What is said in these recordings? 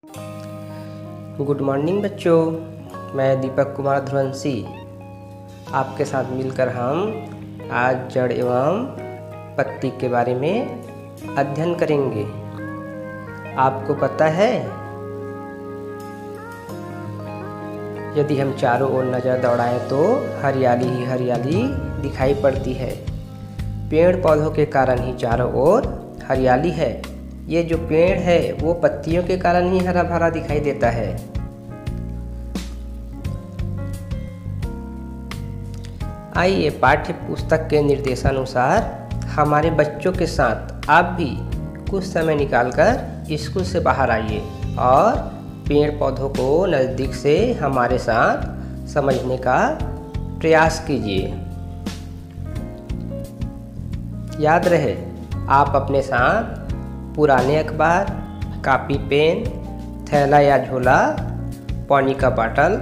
Good morning बच्चों, मैं दीपक कुमार ध्रुवंशी आपके साथ मिलकर हम आज जड़ एवं पत्ती के बारे में अध्ययन करेंगे। आपको पता है, यदि हम चारों ओर नज़र दौड़ाएं तो हरियाली ही हरियाली दिखाई पड़ती है। पेड़ पौधों के कारण ही चारों ओर हरियाली है। ये जो पेड़ है वो पत्तियों के कारण ही हरा भरा दिखाई देता है। आइए पाठ्य पुस्तक के निर्देशानुसार हमारे बच्चों के साथ आप भी कुछ समय निकालकर स्कूल से बाहर आइए और पेड़ पौधों को नज़दीक से हमारे साथ समझने का प्रयास कीजिए। याद रहे, आप अपने साथ पुराने अखबार, कापी, पेन, थैला या झोला, पानी का बाटल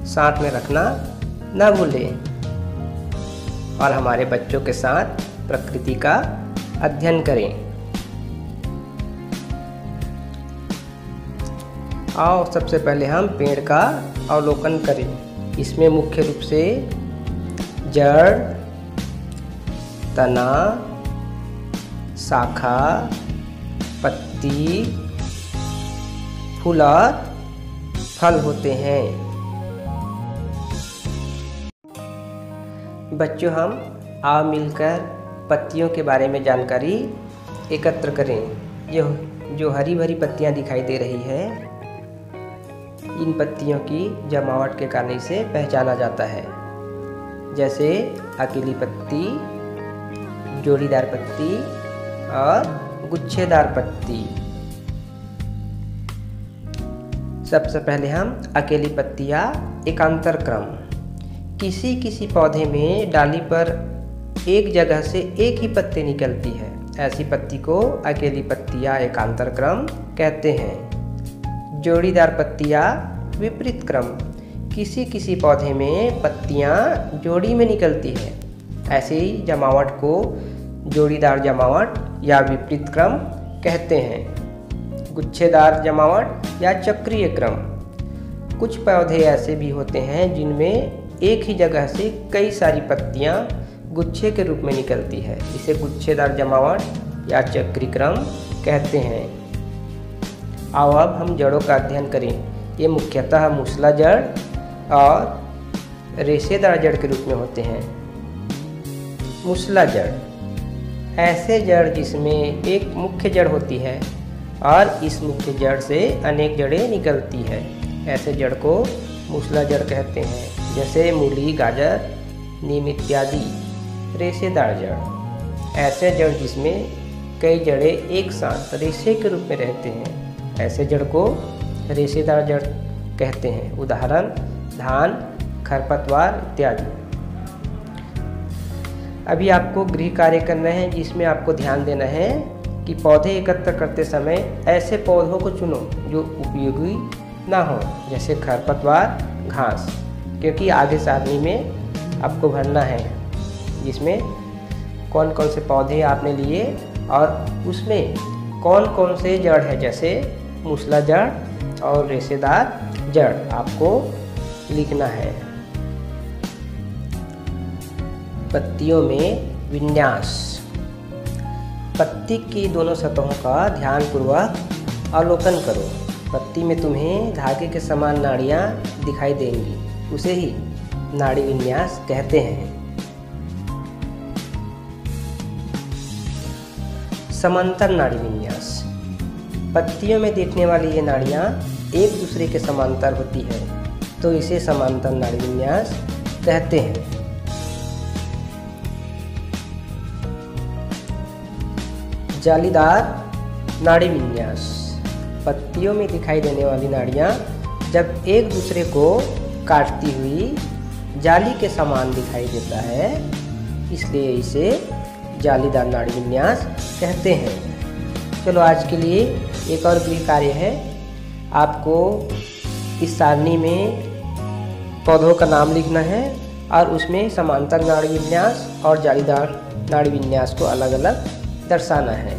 साथ में रखना न भूलें और हमारे बच्चों के साथ प्रकृति का अध्ययन करें। आओ सबसे पहले हम पेड़ का अवलोकन करें। इसमें मुख्य रूप से जड़, तना, शाखा, पत्ती, फूल और फल होते हैं। बच्चों, हम आओ मिलकर पत्तियों के बारे में जानकारी एकत्र करें। जो हरी भरी पत्तियां दिखाई दे रही है, इन पत्तियों की जमावट के कारण इसे पहचाना जाता है। जैसे अकेली पत्ती, जोड़ीदार पत्ती और गुच्छेदार पत्ती। सबसे पहले हम अकेली पत्ती या एकांतर क्रम। किसी पौधे में डाली पर एक जगह से एक ही पत्ती निकलती है। ऐसी पत्ती को अकेली पत्ती या एकांतर क्रम कहते हैं। जोड़ीदार पत्ती या विपरीत क्रम। किसी पौधे में पत्तियां जोड़ी में निकलती है। ऐसे ही जमावट को जोड़ीदार जमावट या विपरीत क्रम कहते हैं। गुच्छेदार जमावट या चक्रीय क्रम। कुछ पौधे ऐसे भी होते हैं जिनमें एक ही जगह से कई सारी पत्तियां गुच्छे के रूप में निकलती है। इसे गुच्छेदार जमावट या चक्रीय क्रम कहते हैं। आओ अब हम जड़ों का अध्ययन करें। ये मुख्यतः मूसला जड़ और रेशेदार जड़ के रूप में होते हैं। मूसला जड़ ऐसे जड़ जिसमें एक मुख्य जड़ होती है और इस मुख्य जड़ से अनेक जड़ें निकलती है। ऐसे जड़ को मूसला जड़ कहते हैं। जैसे मूली, गाजर, नीम इत्यादि। रेशेदार जड़ ऐसे जड़ जिसमें कई जड़ें एक साथ रेशे के रूप में रहते हैं। ऐसे जड़ को रेशेदार जड़ कहते हैं। उदाहरण धान, खरपतवार इत्यादि। अभी आपको गृह कार्य करना है, जिसमें आपको ध्यान देना है कि पौधे एकत्र करते समय ऐसे पौधों को चुनो जो उपयोगी ना हो, जैसे खरपतवार, घास, क्योंकि आगे सारणी में आपको भरना है जिसमें कौन कौन से पौधे आपने लिए और उसमें कौन कौन से जड़ है, जैसे मूसला जड़ और रेशेदार जड़ आपको लिखना है। पत्तियों में विन्यास। पत्ती की दोनों सतहों का ध्यानपूर्वक अवलोकन करो। पत्ती में तुम्हें धागे के समान नाड़ियाँ दिखाई देंगी, उसे ही नाड़ी विन्यास कहते हैं। समांतर नाड़ी विन्यास। पत्तियों में देखने वाली ये नाड़ियाँ एक दूसरे के समांतर होती है, तो इसे समांतर नाड़ी विन्यास कहते हैं। जालीदार नाड़ी विन्यास। पत्तियों में दिखाई देने वाली नाड़ियाँ जब एक दूसरे को काटती हुई जाली के समान दिखाई देता है, इसलिए इसे जालीदार नाड़ी विन्यास कहते हैं। चलो आज के लिए एक और गृह कार्य है। आपको इस सारणी में पौधों का नाम लिखना है और उसमें समांतर नाड़ी विन्यास और जालीदार नाड़ी विन्यास को अलग अलग दर्शाना है।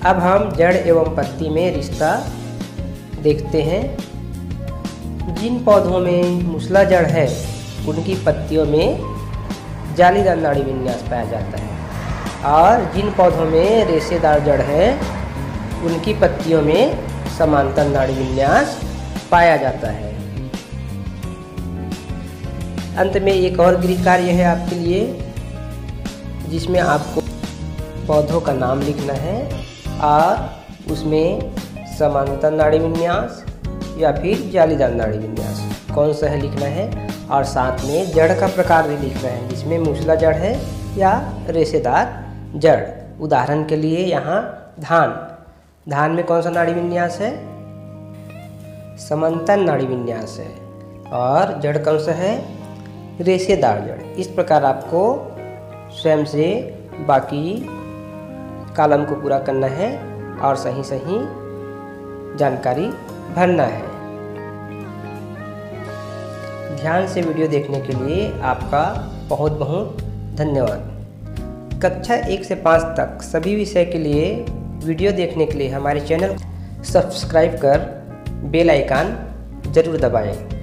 अब हम जड़ एवं पत्ती में रिश्ता देखते हैं। जिन पौधों में मूसला जड़ है उनकी पत्तियों में जालीदार नाड़ी विन्यास पाया जाता है और जिन पौधों में रेशेदार जड़ है उनकी पत्तियों में समांतर नाड़ी विन्यास पाया जाता है। अंत में एक और गृह कार्य है आपके लिए, जिसमें आपको पौधों का नाम लिखना है और उसमें समांतर नाड़ी विन्यास या फिर जालीदार नाड़ी विन्यास कौन सा है लिखना है और साथ में जड़ का प्रकार भी लिखना है, जिसमें मूसला जड़ है या रेशेदार जड़। उदाहरण के लिए यहाँ धान में कौन सा नाड़ी विन्यास है? समांतर नाड़ी विन्यास है और जड़ कौन सा है? रेशेदार जड़। इस प्रकार आपको स्वयं से बाकी कॉलम को पूरा करना है और सही जानकारी भरना है। ध्यान से वीडियो देखने के लिए आपका बहुत बहुत धन्यवाद। कक्षा 1 से 5 तक सभी विषय के लिए वीडियो देखने के लिए हमारे चैनल सब्सक्राइब कर बेल आइकन जरूर दबाएं।